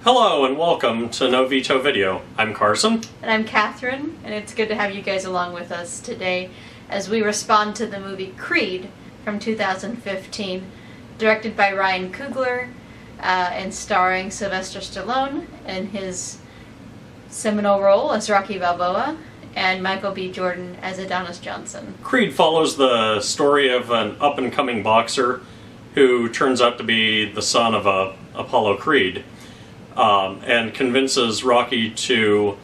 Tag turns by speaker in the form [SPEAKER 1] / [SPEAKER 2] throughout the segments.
[SPEAKER 1] Hello and welcome to No Veto Video. I'm Carson.
[SPEAKER 2] And I'm Catherine, and it's good to have you guys along with us today as we respond to the movie Creed from 2015, directed by Ryan Coogler and starring Sylvester Stallone in his seminal role as Rocky Balboa and Michael B. Jordan as Adonis Johnson.
[SPEAKER 1] Creed follows the story of an up-and-coming boxer who turns out to be the son of Apollo Creed. And convinces Rocky to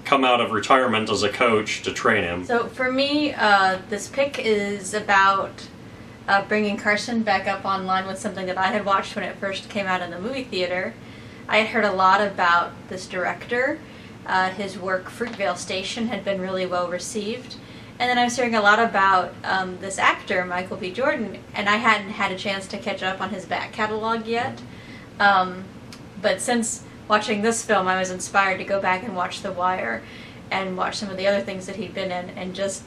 [SPEAKER 1] come out of retirement as a coach to train him.
[SPEAKER 2] So for me, this pick is about bringing Carson back up online with something that I had watched when it first came out in the movie theater. I had heard a lot about this director. His work, Fruitvale Station, had been really well received. And then I was hearing a lot about this actor, Michael B. Jordan, and I hadn't had a chance to catch up on his back catalog yet. But since watching this film, I was inspired to go back and watch The Wire and watch some of the other things that he'd been in, and just,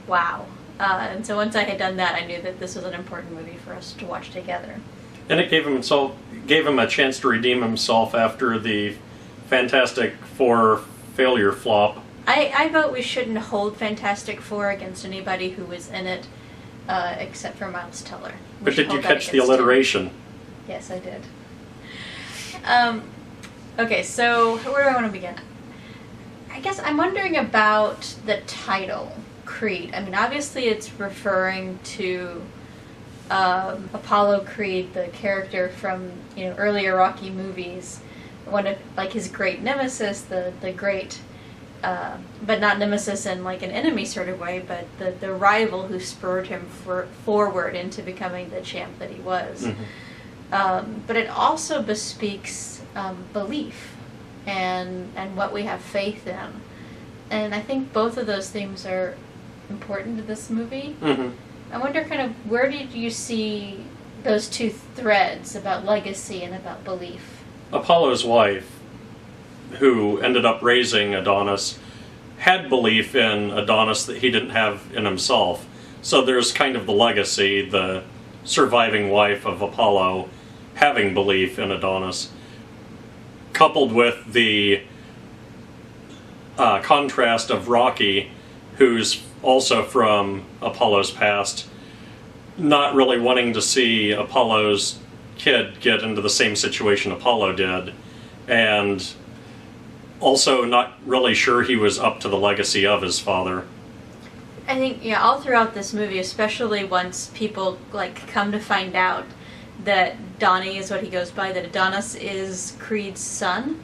[SPEAKER 2] wow. And so once I had done that, I knew that this was an important movie for us to watch together.
[SPEAKER 1] And it gave him a chance to redeem himself after the Fantastic Four failure flop.
[SPEAKER 2] I vote we shouldn't hold Fantastic Four against anybody who was in it, except for Miles Teller.
[SPEAKER 1] But did you catch the alliteration?
[SPEAKER 2] Yes, I did. Okay, so where do I want to begin? I guess I'm wondering about the title, Creed. I mean, obviously it's referring to Apollo Creed, the character from earlier Rocky movies, one of his great nemesis, the great, but not nemesis in like an enemy sort of way, but the rival who spurred him forward into becoming the champ that he was. Mm-hmm. But it also bespeaks belief and what we have faith in. And I think both of those things are important to this movie. Mm-hmm. I wonder kind of where did you see those two threads about legacy and about belief?
[SPEAKER 1] Apollo's wife, who ended up raising Adonis, had belief in Adonis that he didn't have in himself. So there's kind of the legacy, the surviving wife of Apollo having belief in Adonis, coupled with the contrast of Rocky, who's also from Apollo's past, not really wanting to see Apollo's kid get into the same situation Apollo did, and also not really sure he was up to the legacy of his father.
[SPEAKER 2] I think, all throughout this movie, especially once people come to find out that Donnie is what he goes by, that Adonis is Creed's son,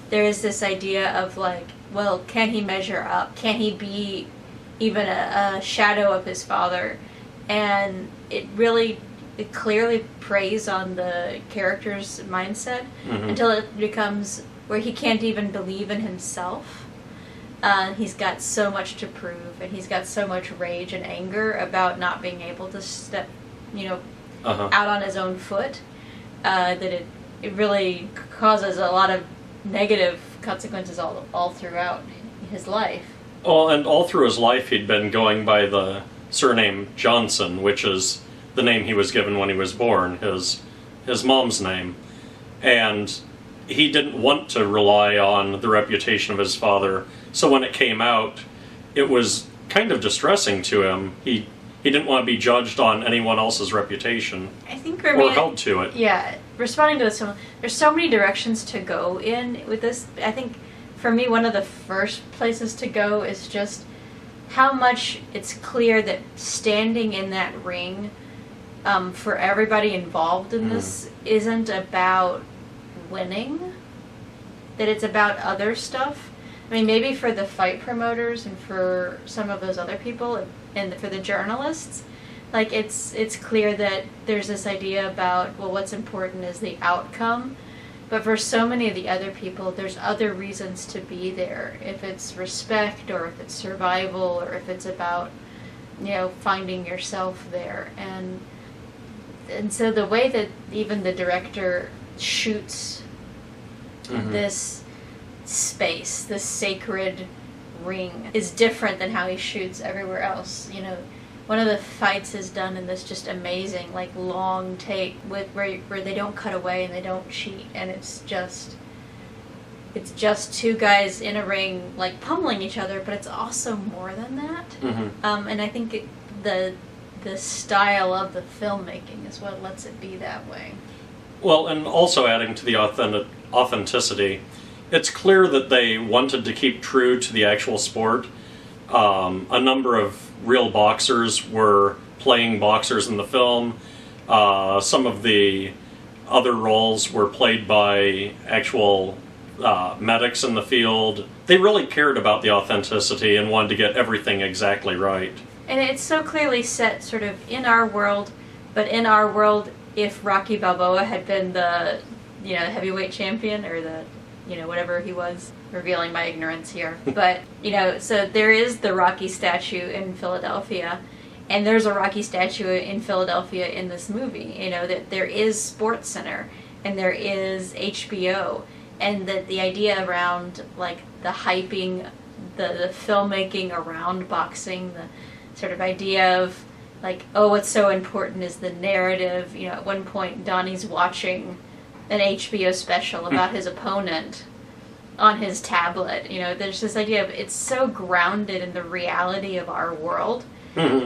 [SPEAKER 2] there is this idea of well, can he measure up? Can he be even a shadow of his father? And it clearly preys on the character's mindset, mm-hmm. until it becomes where he can't even believe in himself. He's got so much to prove, and he's got so much rage and anger about not being able to step, out on his own foot, that it really causes a lot of negative consequences all throughout his life.
[SPEAKER 1] Well, and all through his life he'd been going by the surname Johnson, which is the name he was given when he was born, his mom's name. And he didn't want to rely on the reputation of his father, so when it came out, it was kind of distressing to him. He didn't want to be judged on anyone else's reputation,
[SPEAKER 2] I think,
[SPEAKER 1] or held to it.
[SPEAKER 2] Yeah, responding to this, there's so many directions to go in with this. I think, for me, one of the first places to go is just how much it's clear that standing in that ring, for everybody involved in this, isn't about winning, that it's about other stuff. I mean, maybe for the fight promoters and for some of those other people and for the journalists, it's clear that there's this idea about, well, what's important is the outcome. But for so many of the other people, there's other reasons to be there. If it's respect, or if it's survival, or if it's about, finding yourself there. And so the way that even the director shoots, mm-hmm. this space, this sacred ring, is different than how he shoots everywhere else. one of the fights is done in this just amazing, like, long take with where they don't cut away and they don't cheat, and it's just two guys in a ring, like, pummeling each other, but it's also more than that. And I think the style of the filmmaking is what lets it be that way.
[SPEAKER 1] Well, and also adding to the authenticity, it's clear that they wanted to keep true to the actual sport. A number of real boxers were playing boxers in the film. Some of the other roles were played by actual medics in the field. They really cared about the authenticity and wanted to get everything exactly right.
[SPEAKER 2] And it's so clearly set sort of in our world, but in our world, if Rocky Balboa had been the, heavyweight champion, or the, whatever he was, revealing my ignorance here. But, so there is the Rocky statue in Philadelphia, and there's a Rocky statue in Philadelphia in this movie. That there is Sports Center, and there is HBO, and that the idea around, like, the hyping, the filmmaking around boxing, the sort of idea of, like, oh, what's so important is the narrative. At one point, Donnie's watching an HBO special about his opponent on his tablet. There's this idea of it's so grounded in the reality of our world,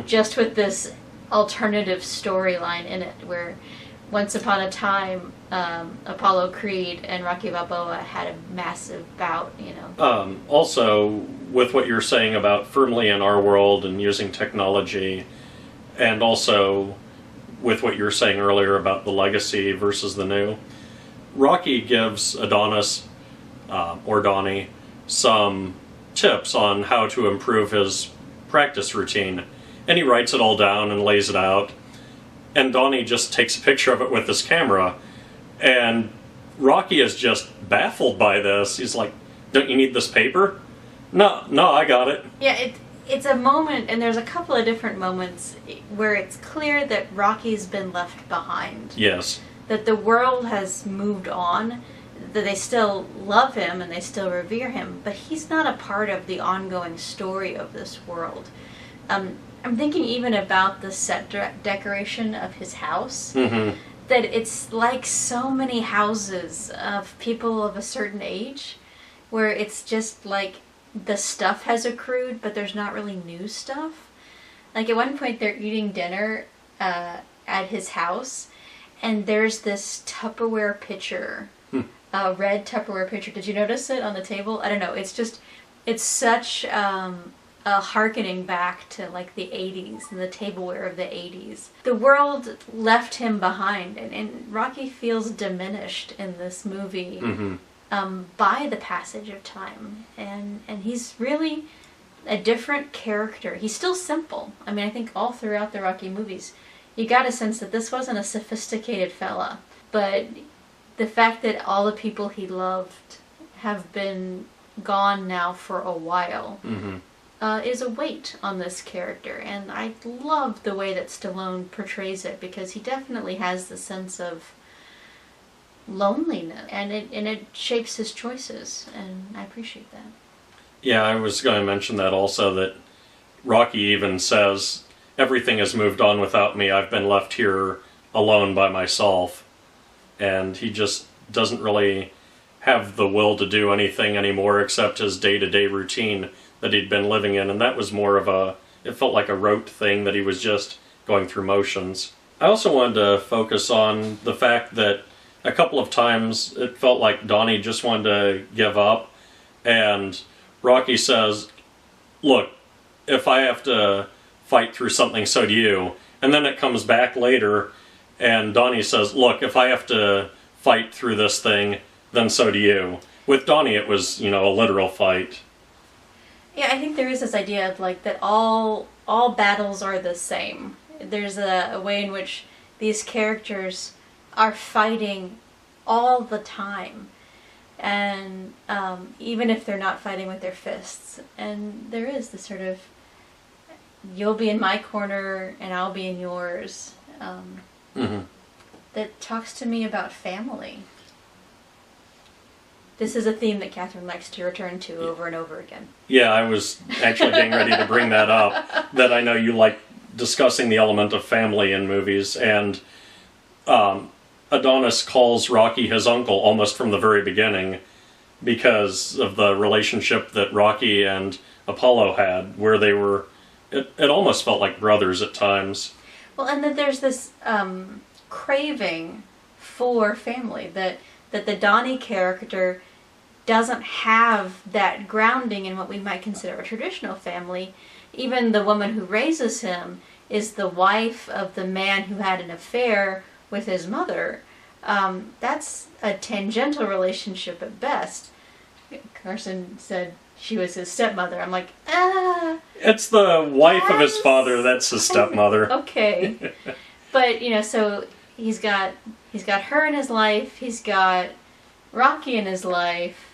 [SPEAKER 2] just with this alternative storyline in it, where once upon a time, Apollo Creed and Rocky Balboa had a massive bout,
[SPEAKER 1] Also, with what you're saying about firmly in our world and using technology, and also with what you were saying earlier about the legacy versus the new, Rocky gives Adonis, or Donnie, some tips on how to improve his practice routine. And he writes it all down and lays it out. And Donnie just takes a picture of it with his camera. And Rocky is just baffled by this. He's like, don't you need this paper? No, I got it.
[SPEAKER 2] Yeah, it's a moment, and there's a couple of different moments where it's clear that Rocky's been left behind.
[SPEAKER 1] Yes.
[SPEAKER 2] That the world has moved on, that they still love him and they still revere him, but he's not a part of the ongoing story of this world. I'm thinking even about the set decoration of his house, that it's like so many houses of people of a certain age, where it's just like the stuff has accrued, but there's not really new stuff. Like, at one point they're eating dinner at his house, and there's this Tupperware pitcher, a red Tupperware pitcher. Did you notice it on the table? I don't know. It's such a hearkening back to, like, the 80s and the tableware of the 80s. The world left him behind, and Rocky feels diminished in this movie by the passage of time. And he's really a different character. He's still simple. I mean, I think all throughout the Rocky movies, you got a sense that this wasn't a sophisticated fella, but the fact that all the people he loved have been gone now for a while is a weight on this character, and I love the way that Stallone portrays it, because he definitely has the sense of loneliness, and it shapes his choices, and I appreciate that.
[SPEAKER 1] Yeah, I was going to mention that also, that Rocky even says, everything has moved on without me. I've been left here alone by myself. And he just doesn't really have the will to do anything anymore except his day-to-day routine that he'd been living in. And that was more of it felt like a rote thing that he was just going through motions. I also wanted to focus on the fact that a couple of times it felt like Donnie just wanted to give up. And Rocky says, look, if I have to fight through something, so do you. And then it comes back later, and Donnie says, look, if I have to fight through this thing, then so do you. With Donnie, it was, a literal fight.
[SPEAKER 2] Yeah, I think there is this idea of, like, that all battles are the same. There's a way in which these characters are fighting all the time. And even if they're not fighting with their fists. And there is this sort of, you'll be in my corner and I'll be in yours. That talks to me about family. This is a theme that Catherine likes to return to over and over again.
[SPEAKER 1] Yeah, I was actually getting ready to bring that up, that I know you like discussing the element of family in movies, and Adonis calls Rocky his uncle almost from the very beginning because of the relationship that Rocky and Apollo had, where they were, it almost felt like brothers at times.
[SPEAKER 2] Well, and then there's this craving for family, that the Donnie character doesn't have that grounding in what we might consider a traditional family. Even the woman who raises him is the wife of the man who had an affair with his mother. That's a tangential relationship at best. Carson said she was his stepmother. I'm like,
[SPEAKER 1] It's the wife of his father, that's his stepmother.
[SPEAKER 2] Okay. But, so he's got her in his life, he's got Rocky in his life,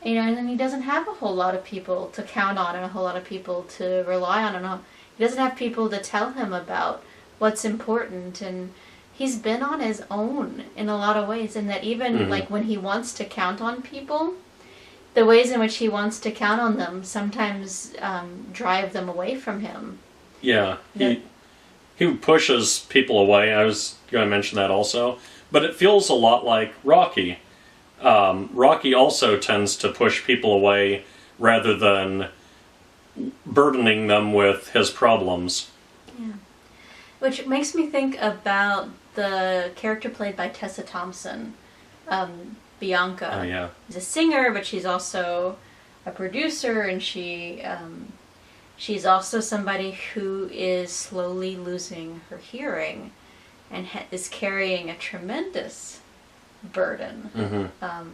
[SPEAKER 2] and then he doesn't have a whole lot of people to count on and a whole lot of people to rely on. And he doesn't have people to tell him about what's important, and he's been on his own in a lot of ways, and that even like when he wants to count on people, the ways in which he wants to count on them sometimes drive them away from him.
[SPEAKER 1] Yeah, he pushes people away. I was going to mention that also. But it feels a lot like Rocky. Rocky also tends to push people away rather than burdening them with his problems.
[SPEAKER 2] Yeah. Which makes me think about the character played by Tessa Thompson, Bianca.
[SPEAKER 1] Oh, yeah.
[SPEAKER 2] She's a singer, but she's also a producer, and she's also somebody who is slowly losing her hearing and is carrying a tremendous burden.
[SPEAKER 1] Mm-hmm.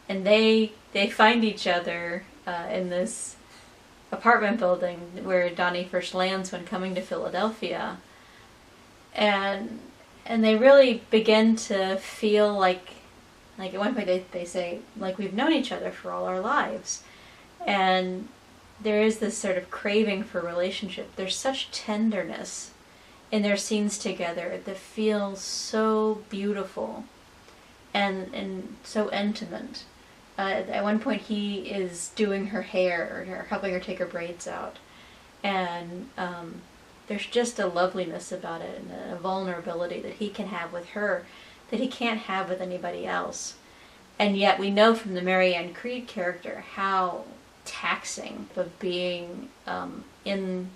[SPEAKER 2] And they find each other in this apartment building where Donnie first lands when coming to Philadelphia. And they really begin to feel like at one point they say, like, we've known each other for all our lives. And there is this sort of craving for relationship. There's such tenderness in their scenes together that feels so beautiful and so intimate. At one point he is doing her hair or helping her take her braids out. And there's just a loveliness about it and a vulnerability that he can have with her that he can't have with anybody else. And yet we know from the Marianne Creed character how taxing of being in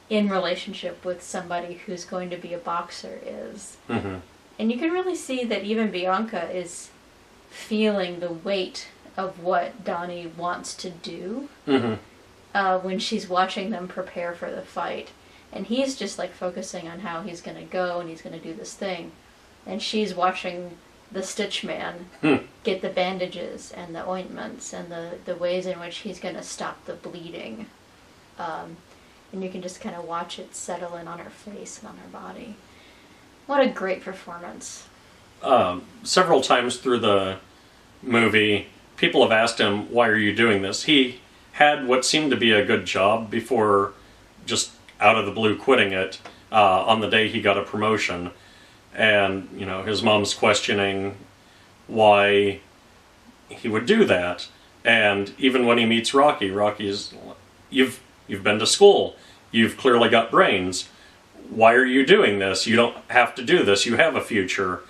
[SPEAKER 2] relationship with somebody who's going to be a boxer is.
[SPEAKER 1] Mm-hmm.
[SPEAKER 2] And you can really see that even Bianca is feeling the weight of what Donnie wants to do when she's watching them prepare for the fight. And he's just like focusing on how he's going to go and he's going to do this thing. And she's watching the stitch man get the bandages and the ointments and the ways in which he's going to stop the bleeding. And you can just kind of watch it settle in on her face and on her body. What a great performance.
[SPEAKER 1] Several times through the movie, people have asked him, why are you doing this? He had what seemed to be a good job before just out of the blue quitting it on the day he got a promotion. And, his mom's questioning why he would do that. And even when he meets Rocky, Rocky's, you've been to school. You've clearly got brains. Why are you doing this? You don't have to do this. You have a future.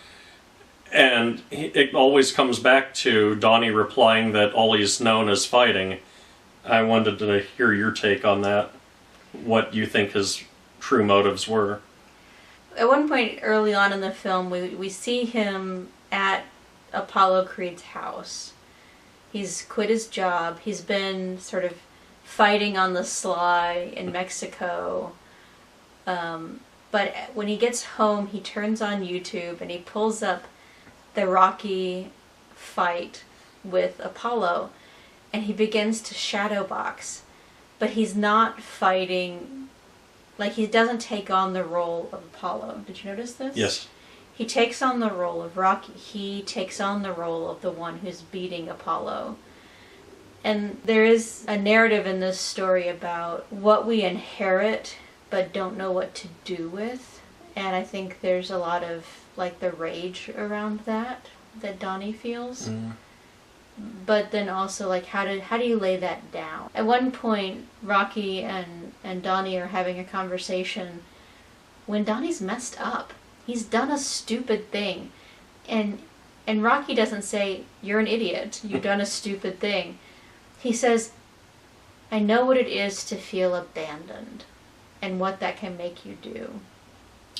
[SPEAKER 1] And it always comes back to Donnie replying that all he's known is fighting. I wanted to hear your take on that. What you think his true motives were.
[SPEAKER 2] At one point early on in the film, we see him at Apollo Creed's house. He's quit his job. He's been sort of fighting on the sly in Mexico. But when he gets home, he turns on YouTube and he pulls up the Rocky fight with Apollo. And he begins to shadow box. But he's not fighting... Like, he doesn't take on the role of Apollo. Did you notice this?
[SPEAKER 1] Yes.
[SPEAKER 2] He takes on the role of Rocky. He takes on the role of the one who's beating Apollo. And there is a narrative in this story about what we inherit but don't know what to do with. And I think there's a lot of, like, the rage around that Donnie feels. Mm. But then also, like, how do you lay that down? At one point, Rocky and and Donnie are having a conversation when Donnie's messed up. He's done a stupid thing. And Rocky doesn't say, "You're an idiot. You've done a stupid thing." He says, "I know what it is to feel abandoned and what that can make you do."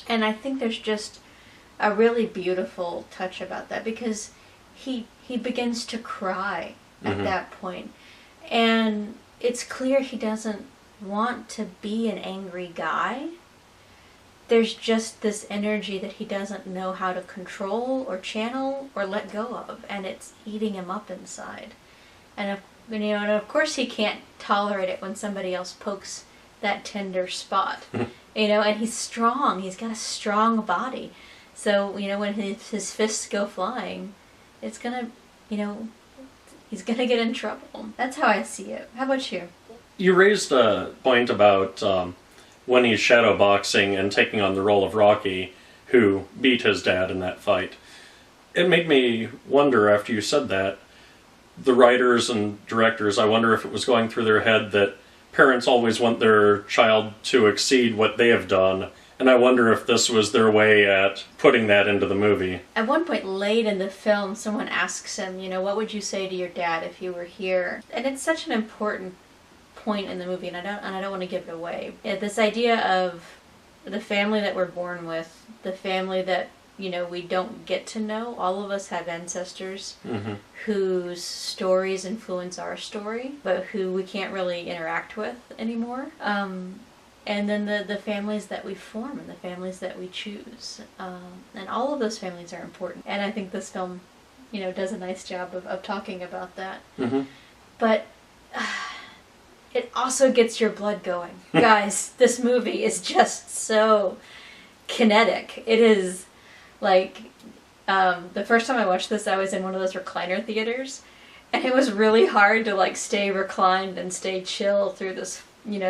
[SPEAKER 2] And I think there's just a really beautiful touch about that, because he begins to cry at that point. And it's clear he doesn't want to be an angry guy. There's just this energy that he doesn't know how to control or channel or let go of, and it's eating him up inside. And of course he can't tolerate it when somebody else pokes that tender spot. And he's strong. He's got a strong body. So, when his fists go flying, it's gonna, he's gonna get in trouble. That's how I see it. How about you?
[SPEAKER 1] You raised a point about when he's shadow boxing and taking on the role of Rocky, who beat his dad in that fight. It made me wonder, after you said that, the writers and directors, I wonder if it was going through their head that parents always want their child to exceed what they have done, and I wonder if this was their way at putting that into the movie.
[SPEAKER 2] At one point late in the film, someone asks him, what would you say to your dad if you were here? And it's such an important point in the movie, and I don't want to give it away. This idea of the family that we're born with, the family that we don't get to know. All of us have ancestors whose stories influence our story, but who we can't really interact with anymore. And then the families that we form and the families that we choose. And all of those families are important. And I think this film, does a nice job of talking about that. But it also gets your blood going. Guys, this movie is just so kinetic. It is like, the first time I watched this, I was in one of those recliner theaters, and it was really hard to stay reclined and stay chill through this,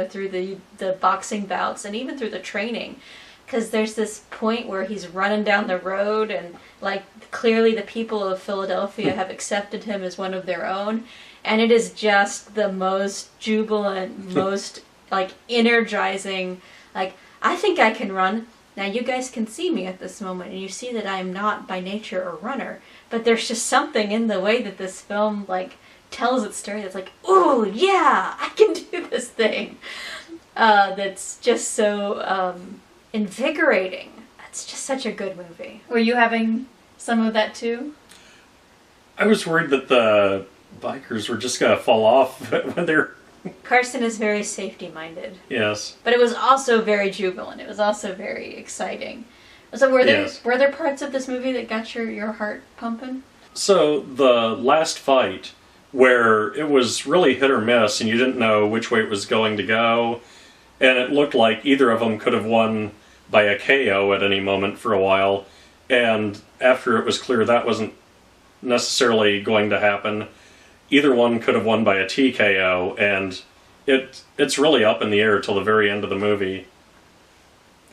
[SPEAKER 2] through the boxing bouts and even through the training, because there's this point where he's running down the road and clearly the people of Philadelphia have accepted him as one of their own, and it is just the most jubilant, most energizing, I think I can run. Now you guys can see me at this moment, and you see that I am not by nature a runner, but there's just something in the way that this film tells its story that's ooh, yeah, I can do this thing. That's just so invigorating. It's just such a good movie. Were you having some of that too?
[SPEAKER 1] I was worried that the bikers were just going to fall off when they're...
[SPEAKER 2] Carson is very safety-minded.
[SPEAKER 1] Yes.
[SPEAKER 2] But it was also very jubilant. It was also very exciting. So were there parts of this movie that got your heart pumping?
[SPEAKER 1] So the last fight, where it was really hit or miss and you didn't know which way it was going to go, and it looked like either of them could have won by a KO at any moment for a while, and after it was clear that wasn't necessarily going to happen, either one could have won by a TKO, and it's really up in the air till the very end of the movie.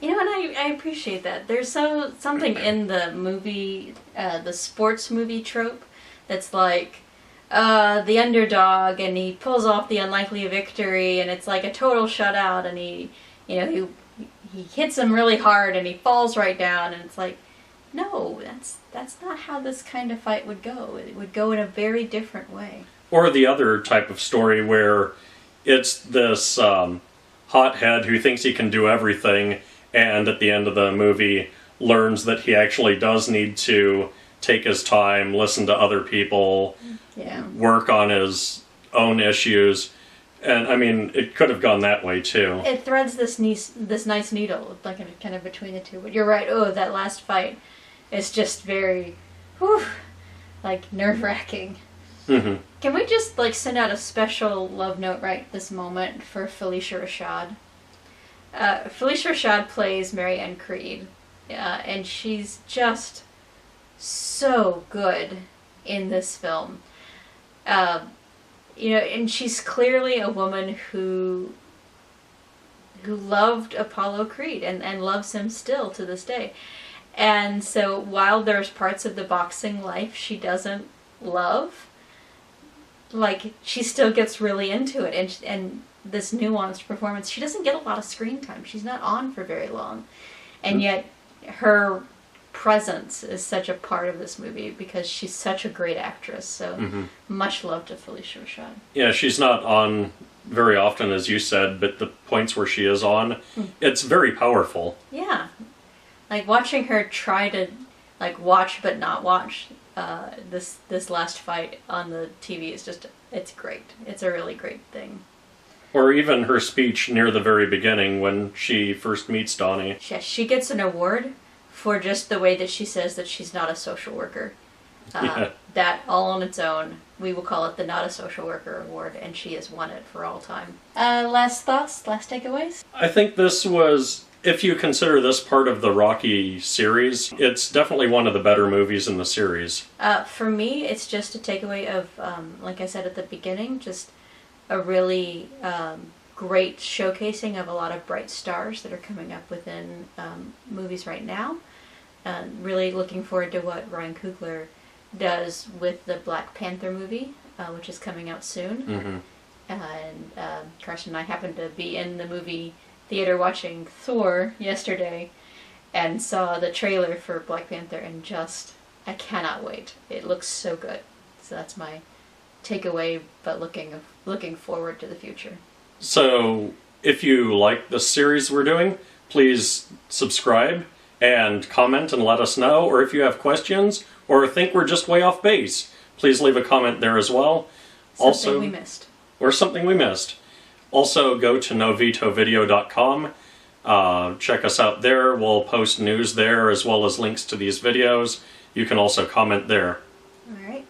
[SPEAKER 2] And I appreciate that. There's something in the movie, the sports movie trope, that's the underdog, and he pulls off the unlikely victory, and it's a total shutout, and he hits him really hard, and he falls right down, and it's no, that's not how this kind of fight would go. It would go in a very different way.
[SPEAKER 1] Or the other type of story where it's this hothead who thinks he can do everything, and at the end of the movie learns that he actually does need to take his time, listen to other people, work on his own issues. And I mean, it could have gone that way too.
[SPEAKER 2] It threads this nice needle, kind of between the two. But you're right. Oh, that last fight is just very, nerve-wracking. Can we just send out a special love note right this moment for Felicia Rashad? Felicia Rashad plays Mary Ann Creed, and she's just so good in this film. And she's clearly a woman who loved Apollo Creed and loves him still to this day. And so while there's parts of the boxing life she doesn't love, like, she still gets really into it, and this nuanced performance. She doesn't get a lot of screen time. She's not on for very long, and yet her presence is such a part of this movie because she's such a great actress. So much love to Felicia Rashad.
[SPEAKER 1] Yeah, she's not on very often, as you said, but the points where she is on, it's very powerful.
[SPEAKER 2] Yeah, like watching her try to like watch but not watch this last fight on the TV is just, it's great. It's a really great thing.
[SPEAKER 1] Or even her speech near the very beginning when she first meets Donnie.
[SPEAKER 2] Yeah, she gets an award for just the way that she says that she's not a social worker. That all on its own, we will call it the Not a Social Worker Award, and she has won it for all time. Last thoughts, last takeaways?
[SPEAKER 1] I think this was, if you consider this part of the Rocky series, it's definitely one of the better movies in the series.
[SPEAKER 2] For me, it's just a takeaway of, like I said at the beginning, just a really great showcasing of a lot of bright stars that are coming up within movies right now. Really looking forward to what Ryan Coogler does with the Black Panther movie, which is coming out soon. And Carson and I happened to be in the movie theater watching Thor yesterday and saw the trailer for Black Panther, and just, I cannot wait. It looks so good. So that's my takeaway, but looking forward to the future.
[SPEAKER 1] So, if you like the series we're doing, please subscribe and comment and let us know. Or if you have questions or think we're just way off base, please leave a comment there as well.
[SPEAKER 2] Something we missed.
[SPEAKER 1] Or something we missed. Also, go to novitovideo.com. Check us out there. We'll post news there as well as links to these videos. You can also comment there.
[SPEAKER 2] Alright.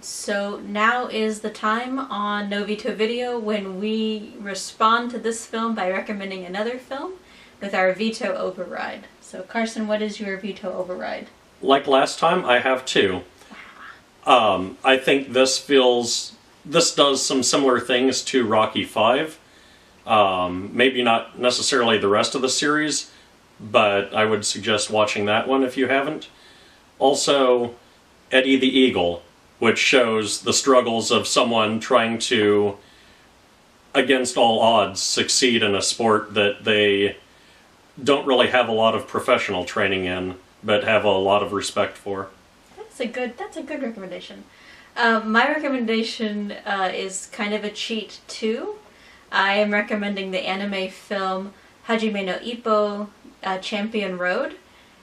[SPEAKER 2] So now is the time on Novito Video when we respond to this film by recommending another film with our veto override. So Carson, what is your veto override?
[SPEAKER 1] Like last time, I have two. I think this does some similar things to Rocky V. Maybe not necessarily the rest of the series, but I would suggest watching that one if you haven't. Also, Eddie the Eagle, which shows the struggles of someone trying to, against all odds, succeed in a sport that they don't really have a lot of professional training in, but have a lot of respect for. That's
[SPEAKER 2] a good recommendation. My recommendation is kind of a cheat too. I am recommending the anime film Hajime no Ippo, Champion Road,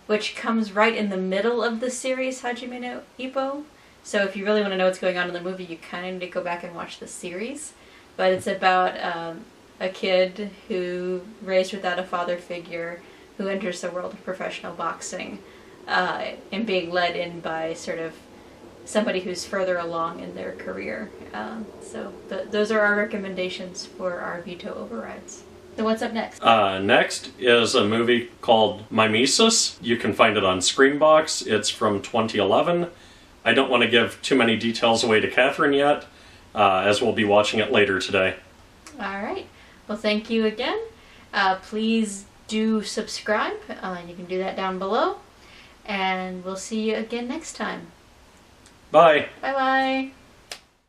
[SPEAKER 2] which comes right in the middle of the series Hajime no Ippo. So if you really want to know what's going on in the movie, you kind of need to go back and watch the series. But it's about a kid who, raised without a father figure, who enters the world of professional boxing and being led in by sort of somebody who's further along in their career. So those are our recommendations for our veto overrides. So what's up next?
[SPEAKER 1] Next is a movie called Mimesis. You can find it on Screenbox. It's from 2011. I don't want to give too many details away to Catherine yet, as we'll be watching it later today.
[SPEAKER 2] Alright. Well, thank you again. Please do subscribe. You can do that down below. And we'll see you again next time.
[SPEAKER 1] Bye.
[SPEAKER 2] Bye-bye.